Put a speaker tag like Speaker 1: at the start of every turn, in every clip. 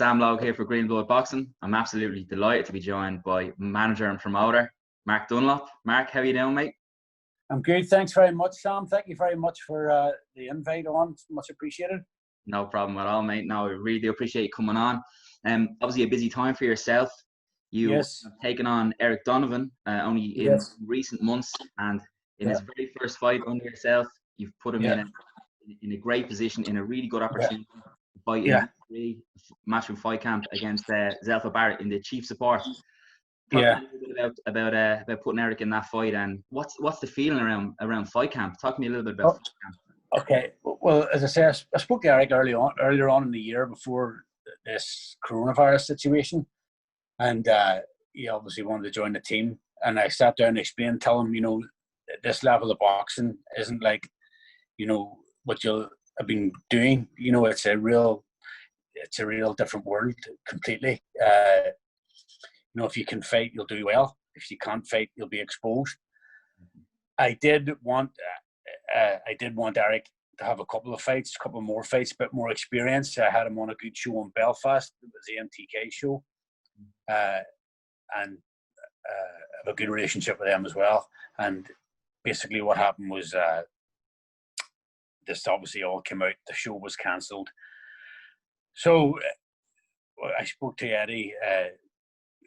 Speaker 1: Sam Logue here for Green Blood Boxing. I'm absolutely delighted to be joined by manager and promoter Mark Dunlop. Mark, how are you doing, mate?
Speaker 2: I'm good. Thanks very much, Sam. Thank you very much for the invite on. It's much appreciated.
Speaker 1: No problem at all, mate. No, I really do appreciate you coming on. Obviously a busy time for yourself. You have taken on Eric Donovan only in recent months, and in his very first fight under yourself, you've put him in a great position, in a really good opportunity to fight in the matchroom fight camp against Zelfa Barrett in the chief support. Talk a little bit about putting Eric in that fight, and what's the feeling around fight camp? Talk to me a little bit about fight camp.
Speaker 2: Okay, well, as I say, I spoke to Eric earlier on in the year before this coronavirus situation, and he obviously wanted to join the team. And I sat down and explained, tell him, this level of boxing isn't like, what you'll have been doing. It's a real different world completely. If you can fight, you'll do well. If you can't fight, you'll be exposed. I did want Eric to have a couple more fights, a bit more experience. I had him on a good show in Belfast. It was the MTK show, and have a good relationship with them as well. And basically, what happened was this obviously all came out. The show was cancelled. So I spoke to Eddie.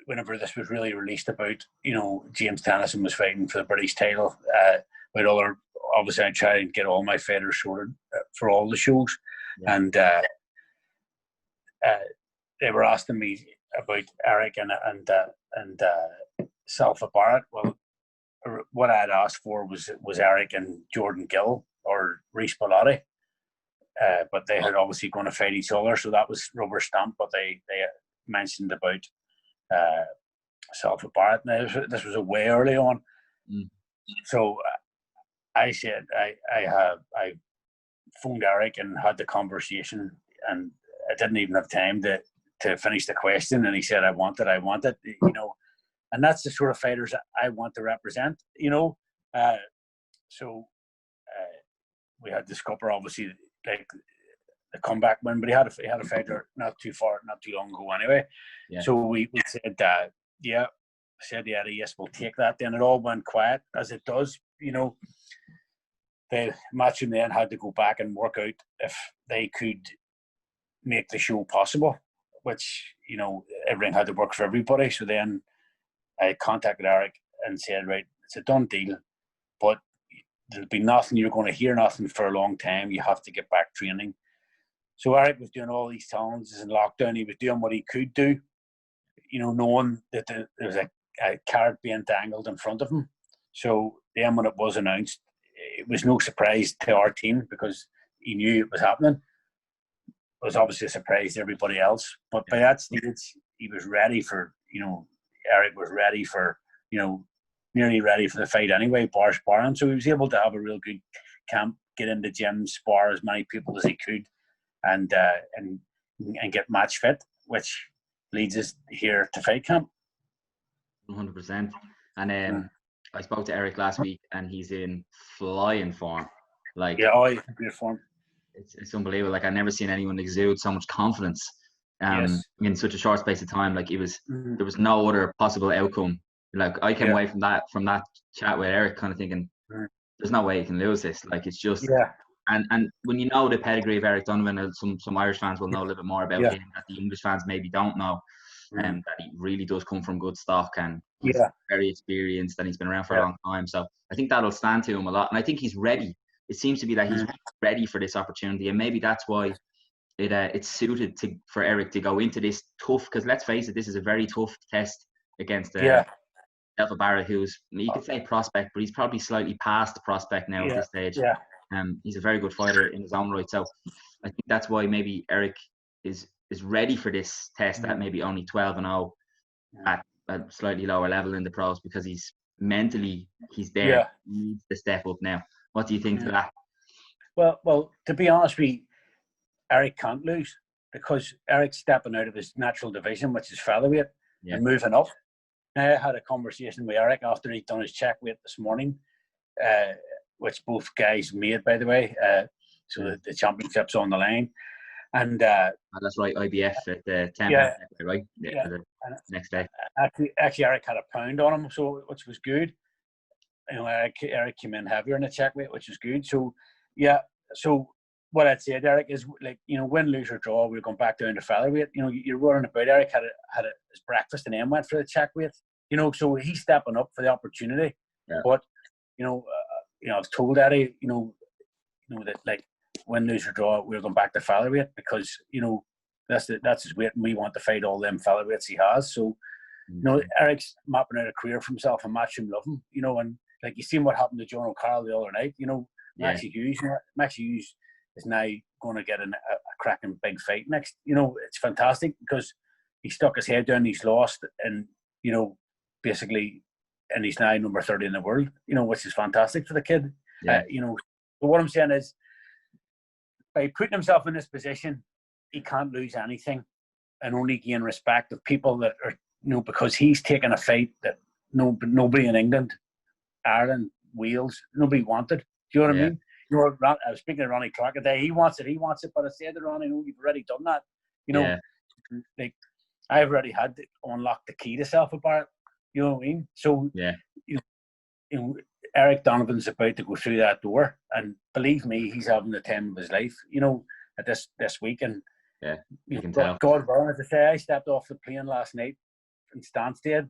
Speaker 2: Whenever this was really released about, James Tennyson was fighting for the British title, obviously I try and get all my fighters sorted for all the shows, and they were asking me about Eric and Zelfa Barrett. Well, what I had asked for was Eric and Jordan Gill or Reece Bellotti, but they had obviously going to fight each other, so that was rubber stamp. But they mentioned about Zelfa Barrett. Now, this was a way early on, so I said I phoned Eric and had the conversation, and I didn't even have time to finish the question, and he said I want it, and that's the sort of fighters I want to represent, so we had the scupper, obviously, like the comeback win, but he had a fighter not too long ago anyway. So we said that said yes, we'll take that. Then it all went quiet, as it does. The matchroom then had to go back and work out if they could make the show possible, which everything had to work for everybody. So then I contacted Eric and said, right, it's a done deal, but there'll be nothing. You're going to hear nothing for a long time. You have to get back training. So Eric was doing all these challenges in lockdown. He was doing what he could do, knowing that there was a carrot being dangled in front of him. So then when it was announced, it was no surprise to our team because he knew it was happening. It was obviously a surprise to everybody else. But by that stage, he was ready for, Eric was ready for, nearly ready for the fight anyway, sparring. So he was able to have a real good camp, get into gym, spar as many people as he could, and get match fit, which leads us here to fight camp.
Speaker 1: 100%. And I spoke to Eric last week, and he's in flying form. He's in good form. It's unbelievable. Like, I've never seen anyone exude so much confidence in such a short space of time. Like, there was no other possible outcome. Like, I came away from that chat with Eric kind of thinking, there's no way you can lose this. Like, it's just and when you know the pedigree of Eric Donovan, some Irish fans will know a little bit more about him that the English fans maybe don't know. That he really does come from good stock, and he's very experienced, and he's been around for a long time. So I think that'll stand to him a lot, and I think he's ready. It seems to be that he's ready for this opportunity, and maybe that's why it's suited for Eric to go into this tough. Because let's face it, this is a very tough test against Zelfa Barrett, who's, you could say prospect, but he's probably slightly past the prospect now at this stage. He's a very good fighter in his own right. So I think that's why maybe Eric is ready for this test at maybe only 12-0 at a slightly lower level in the pros, because he's mentally there. He needs to step up now. What do you think to that?
Speaker 2: Well, to be honest with you, Eric can't lose, because Eric's stepping out of his natural division, which is featherweight, and moving up. Now, I had a conversation with Eric after he'd done his check weight this morning, which both guys made, by the way. So the championship's on the line. And
Speaker 1: that's right, IBF at the 10
Speaker 2: yeah,
Speaker 1: right?
Speaker 2: yeah.
Speaker 1: The next day.
Speaker 2: Actually, Eric had a pound on him, so which was good. You know, Eric came in heavier in the check weight, which is good. So, yeah. So what I'd say, Eric, is like, you know, win, lose or draw, we're going back down to featherweight. You know, you're running about. Eric had his breakfast and then went for the check weight. You know, so he's stepping up for the opportunity.
Speaker 1: Yeah.
Speaker 2: But you know, I was told Eddie, you know that like win, lose or draw, we're going back to featherweight because you know that's his weight, and we want to fight all them featherweights he has. So, you know, Eric's mapping out a career for himself and Matchroom love him. You know, and like you seen what happened to John O'Carroll the other night. You know, Maxie Hughes is now going to get a cracking big fight next. You know, it's fantastic because he stuck his head down, he's lost, and you know, basically, and he's now number 30 in the world. You know, which is fantastic for the kid.
Speaker 1: Yeah.
Speaker 2: You know, but what I'm saying is, by putting himself in this position, he can't lose anything, and only gain respect of people that are, you know, because he's taken a fight that nobody in England, Ireland, Wales, nobody wanted. Do you know what I mean? You know, I was speaking to Ronnie Clark today. He wants it, but I said to Ronnie, "No, you've already done that. You know, like I've already had to unlock the key to Zelfa Barrett. You know what I mean? So you know, Eric Donovan's about to go through that door, and believe me, he's having the time of his life. You know, at this week, and
Speaker 1: you can tell.
Speaker 2: God willing, as I say, I stepped off the plane last night in Stansted,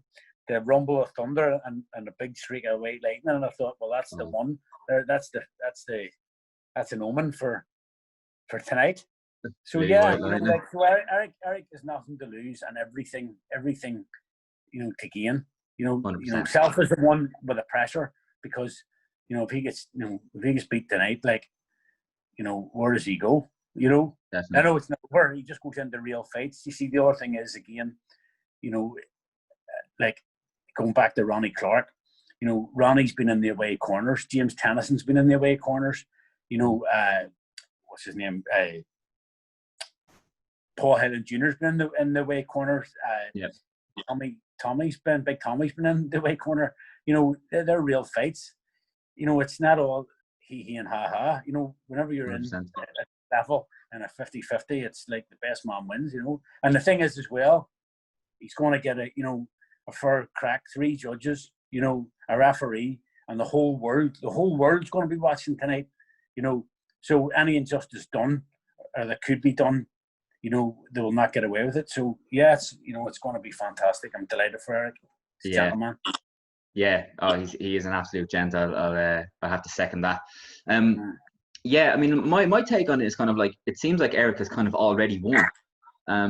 Speaker 2: the rumble of thunder and a big streak of white lightning, and I thought, well, that's the one. That's an omen for tonight. So yeah, you know, like, so Eric has nothing to lose and everything, you know, to gain. You know,
Speaker 1: 100%.
Speaker 2: you know, Zelf is the one with the pressure because, you know, if he gets beat tonight, like, you know, where does he go? You know,
Speaker 1: Definitely.
Speaker 2: I know it's not where he just goes into real fights. You see, the other thing is, again, you know, like going back to Ronnie Clark, you know, Ronnie's been in the away corners. James Tennyson's been in the away corners. You know, what's his name? Paul Highland Jr.'s been in the away corners. Tommy's been in the away corner. You know, they're real fights. You know, it's not all he and ha. You know, whenever you're
Speaker 1: 100%.
Speaker 2: in a level and a 50-50, it's like the best man wins, you know. And the thing is as well, he's going to get a fair crack, 3 judges, you know, a referee, and the whole world's going to be watching tonight, you know. So any injustice done or that could be done, you know, they will not get away with it. So yeah, it's, you know, it's going to be fantastic. I'm delighted for Eric. He's a gentleman.
Speaker 1: Yeah, he is an absolute gent. I'll have to second that. Yeah, I mean, my take on it is kind of like, it seems like Eric has kind of already won.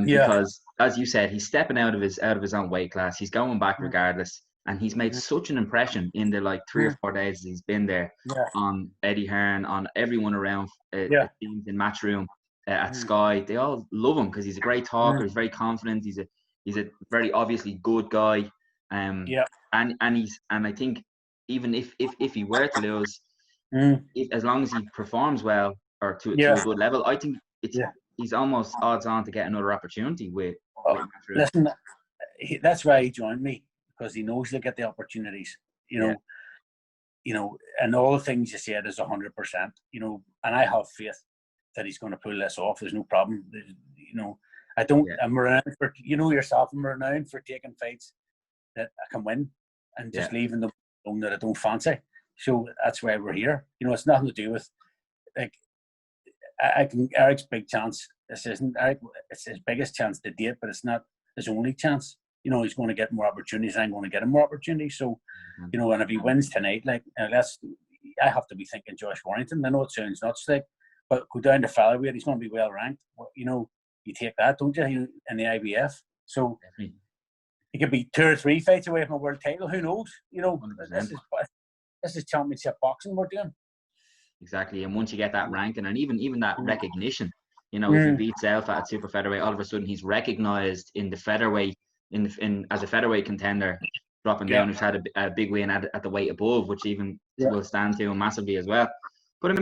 Speaker 1: Because as you said, he's stepping out of his own weight class. He's going back regardless, and he's made such an impression in the like 3 or 4 days he's been there on Eddie Hearn, on everyone around teams in Matchroom, at Sky. They all love him because he's a great talker. He's very confident. He's a very obviously good guy. And I think even if he were to lose, as long as he performs well or to a good level, I think he's almost odds on to get another opportunity with Matchroom.
Speaker 2: Listen, that's why he joined me, because he knows he'll get the opportunities. You know, and all the things you said is 100%. You know, and I have faith that he's going to pull this off. There's no problem. You know, I don't. I'm renowned for, you know yourself, I'm renowned for taking fights that I can win and just leaving them alone that I don't fancy. So that's why we're here. You know, it's nothing to do with like Eric's big chance. This isn't Eric. It's his biggest chance to date, but it's not his only chance. You know, he's going to get more opportunities. I'm going to get him more opportunities. So, you know, and if he wins tonight, like I have to be thinking Josh Warrington. I know it sounds nuts, like, but go down to featherweight. He's going to be well ranked. You know, you take that, don't you? In the IBF. So he could be 2 or 3 fights away from a world title. Who knows? You know, this is championship boxing we're doing.
Speaker 1: Exactly, and once you get that ranking and even that recognition, you know, if you beat Zelfa at super featherweight, all of a sudden he's recognised in the featherweight in as a featherweight contender, dropping down. Who's had a big win at the weight above, which even will stand to him massively as well. But